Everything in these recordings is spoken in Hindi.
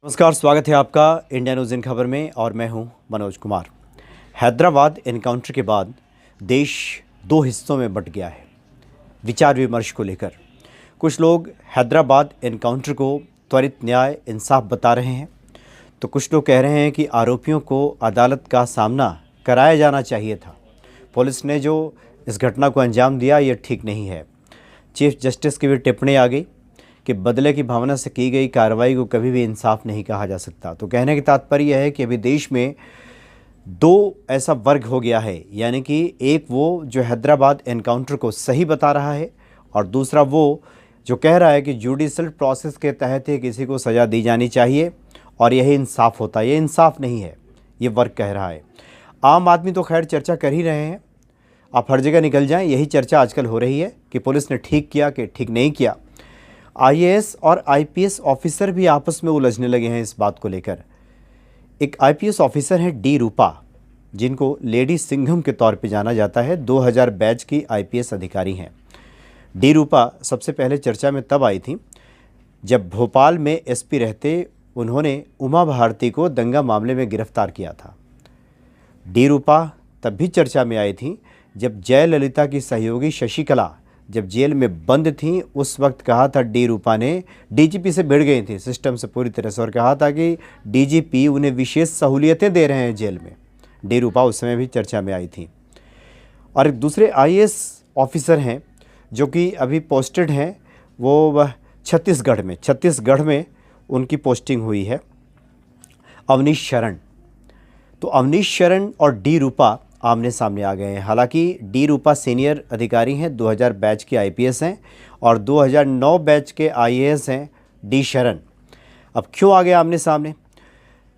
नमस्कार, स्वागत है आपका इंडिया न्यूज़ इन खबर में और मैं हूं मनोज कुमार। हैदराबाद एनकाउंटर के बाद देश दो हिस्सों में बंट गया है विचार विमर्श को लेकर। कुछ लोग हैदराबाद एनकाउंटर को त्वरित न्याय इंसाफ बता रहे हैं, तो कुछ लोग कह रहे हैं कि आरोपियों को अदालत का सामना कराया जाना चाहिए था। पुलिस ने जो इस घटना को अंजाम दिया ये ठीक नहीं है। चीफ जस्टिस की भी टिप्पणी आ गई कि बदले की भावना से की गई कार्रवाई को कभी भी इंसाफ नहीं कहा जा सकता। तो कहने का तात्पर्य यह है कि अभी देश में दो ऐसा वर्ग हो गया है, यानी कि एक वो जो हैदराबाद एनकाउंटर को सही बता रहा है और दूसरा वो जो कह रहा है कि जुडिशल प्रोसेस के तहत ही किसी को सज़ा दी जानी चाहिए और यही इंसाफ होता है। ये इंसाफ नहीं है, ये वर्ग कह रहा है। आम आदमी तो खैर चर्चा कर ही रहे हैं, आप हर जगह निकल जाएं, यही चर्चा आजकल हो रही है कि पुलिस ने ठीक किया कि ठीक नहीं किया। आईएएस और आईपीएस ऑफिसर भी आपस में उलझने लगे हैं इस बात को लेकर। एक आईपीएस ऑफिसर है डी रूपा, जिनको लेडी सिंघम के तौर पे जाना जाता है। 2000 बैच की आईपीएस अधिकारी हैं। डी रूपा सबसे पहले चर्चा में तब आई थी जब भोपाल में एसपी रहते उन्होंने उमा भारती को दंगा मामले में गिरफ्तार किया था। डी रूपा तब भी चर्चा में आई थी जब जयललिता की सहयोगी शशिकला जब जेल में बंद थी। उस वक्त कहा था डी रूपा ने, डीजीपी से भिड़ गई थी सिस्टम से पूरी तरह से और कहा था कि डीजीपी उन्हें विशेष सहूलियतें दे रहे हैं जेल में। डी रूपा उस समय भी चर्चा में आई थी। और एक दूसरे आईएएस ऑफिसर हैं जो कि अभी पोस्टेड हैं, वो छत्तीसगढ़ में उनकी पोस्टिंग हुई है, अवनीश शरण। तो अवनीश शरण और डी रूपा आमने सामने आ गए हैं। हालांकि डी रूपा सीनियर अधिकारी हैं, 2000 बैच के आईपीएस हैं और 2009 बैच के आईएएस हैं डी शरण। अब क्यों आ गए आमने सामने?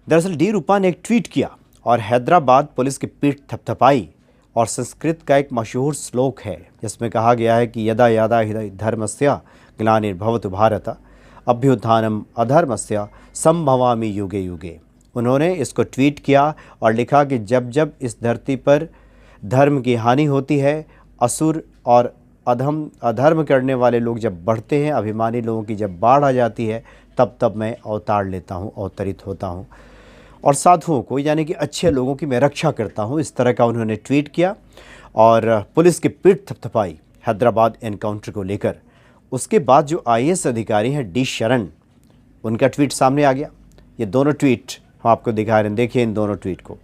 दरअसल डी रूपा ने एक ट्वीट किया और हैदराबाद पुलिस की पीठ थपथपाई। और संस्कृत का एक मशहूर श्लोक है जिसमें कहा गया है कि यदा यदा हि धर्मस्य ग्लानिर्भवतु भारत अभ्युत्थानम अधर्मस्य संभवामि युगे युगे। उन्होंने इसको ट्वीट किया और लिखा कि जब जब इस धरती पर धर्म की हानि होती है, असुर और अधर्म करने वाले लोग जब बढ़ते हैं, अभिमानी लोगों की जब बाढ़ आ जाती है, तब तब मैं अवतार लेता हूँ, अवतरित होता हूँ और साधुओं को यानी कि अच्छे लोगों की मैं रक्षा करता हूँ। इस तरह का उन्होंने ट्वीट किया और पुलिस की पीठ थपथपाई हैदराबाद एनकाउंटर को लेकर। उसके बाद जो आईएएस अधिकारी हैं डी शरण, उनका ट्वीट सामने आ गया। ये दोनों ट्वीट हम आपको दिखा रहे हैं, देखिए इन दोनों ट्वीट को।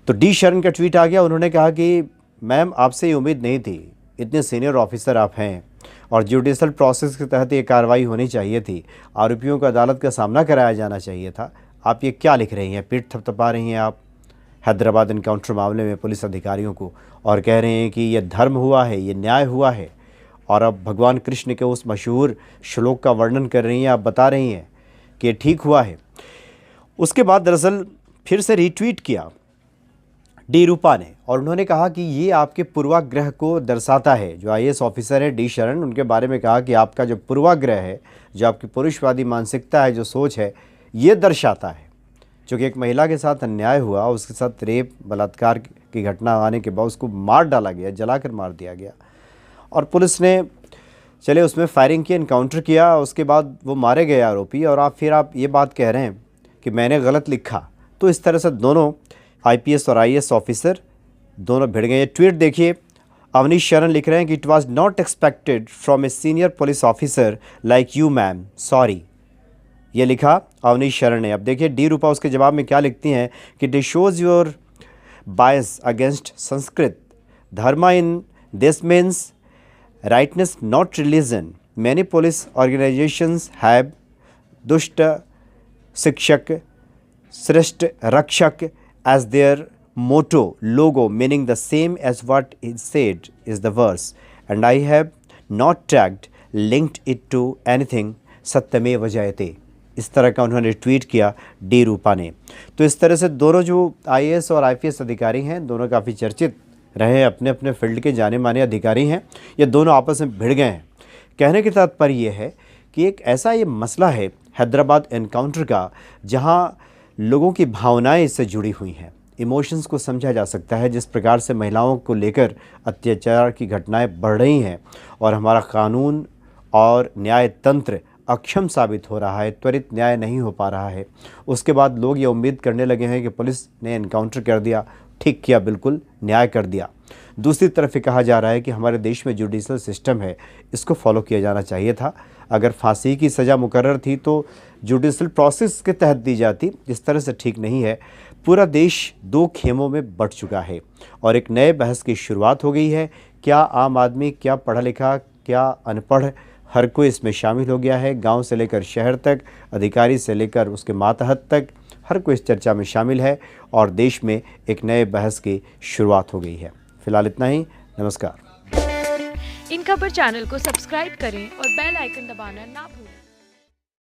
तो डी शरण का ट्वीट आ गया। उन्होंने कहा कि मैम, आपसे ये उम्मीद नहीं थी, इतने सीनियर ऑफिसर आप हैं और जुडिशल प्रोसेस के तहत ये कार्रवाई होनी चाहिए थी, आरोपियों को अदालत का सामना कराया जाना चाहिए था। आप ये क्या लिख रही हैं? पीठ थपथपा रही हैं आप हैदराबाद एनकाउंटर मामले में पुलिस अधिकारियों को और कह रहे हैं कि ये धर्म हुआ है, ये न्याय हुआ है। और अब भगवान कृष्ण के उस मशहूर श्लोक का वर्णन कर रही हैं, आप बता रही हैं कि ये ठीक हुआ है। उसके बाद दरअसल फिर से रीट्वीट किया डी रूपा ने और उन्होंने कहा कि ये आपके पूर्वाग्रह को दर्शाता है। जो आईएएस ऑफिसर है डी शरण, उनके बारे में कहा कि आपका जो पूर्वाग्रह है, जो आपकी पुरुषवादी मानसिकता है, जो सोच है, ये दर्शाता है। चूँकि एक महिला के साथ अन्याय हुआ, उसके साथ रेप बलात्कार की घटना आने के बाद उसको मार डाला गया, जलाकर मार दिया गया और पुलिस ने चले उसमें फायरिंग की, एनकाउंटर किया, उसके बाद वो मारे गए आरोपी। और आप ये बात कह रहे हैं कि मैंने गलत लिखा। तो इस तरह से दोनों आईपीएस और आईएएस ऑफिसर दोनों भिड़ गए। ट्वीट देखिए, अवनीश शरण लिख रहे हैं कि it was not expected from a senior police officer like you ma'am, sorry. ये लिखा अवनीश शरण ने। अब देखिए डी रूपा उसके जवाब में क्या लिखती हैं कि this shows your bias against Sanskrit Dharma in this means rightness not religion. Many police organisations have दुष्ट शिक्षक श्रेष्ठ रक्षक as their motto logo, meaning the same as what is said is the verse, and I have not tagged linked it to anything सत्यमेव जयते। इस तरह का उन्होंने ट्वीट किया डी रूपा ने। तो इस तरह से दोनों जो आईएएस और आईपीएस अधिकारी हैं, दोनों काफ़ी चर्चित रहे, अपने अपने फील्ड के जाने माने अधिकारी हैं। ये दोनों आपस में भिड़ गए हैं। कहने के तात्पर्य ये है कि एक ऐसा ये मसला है हैदराबाद एनकाउंटर का, जहाँ लोगों की भावनाएं इससे जुड़ी हुई हैं, इमोशंस को समझा जा सकता है। जिस प्रकार से महिलाओं को लेकर अत्याचार की घटनाएं बढ़ रही हैं और हमारा कानून और न्याय तंत्र अक्षम साबित हो रहा है, त्वरित न्याय नहीं हो पा रहा है। उसके बाद लोग ये उम्मीद करने लगे हैं कि पुलिस ने एनकाउंटर कर दिया, ठीक किया, बिल्कुल न्याय कर दिया। दूसरी तरफ ये कहा जा रहा है कि हमारे देश में जुडिशल सिस्टम है, इसको फॉलो किया जाना चाहिए था। अगर फांसी की सज़ा मुकर्रर थी तो जुडिशल प्रोसेस के तहत दी जाती, इस तरह से ठीक नहीं है। पूरा देश दो खेमों में बंट चुका है और एक नए बहस की शुरुआत हो गई है। क्या आम आदमी, क्या पढ़ा लिखा, क्या अनपढ़, हर कोई इसमें शामिल हो गया है। गांव से लेकर शहर तक, अधिकारी से लेकर उसके मातहत तक, हर कोई इस चर्चा में शामिल है और देश में एक नए बहस की शुरुआत हो गई है। फिलहाल इतना ही। नमस्कार। इन खबर चैनल को सब्सक्राइब करें और बेल आइकन दबाना ना भूलें।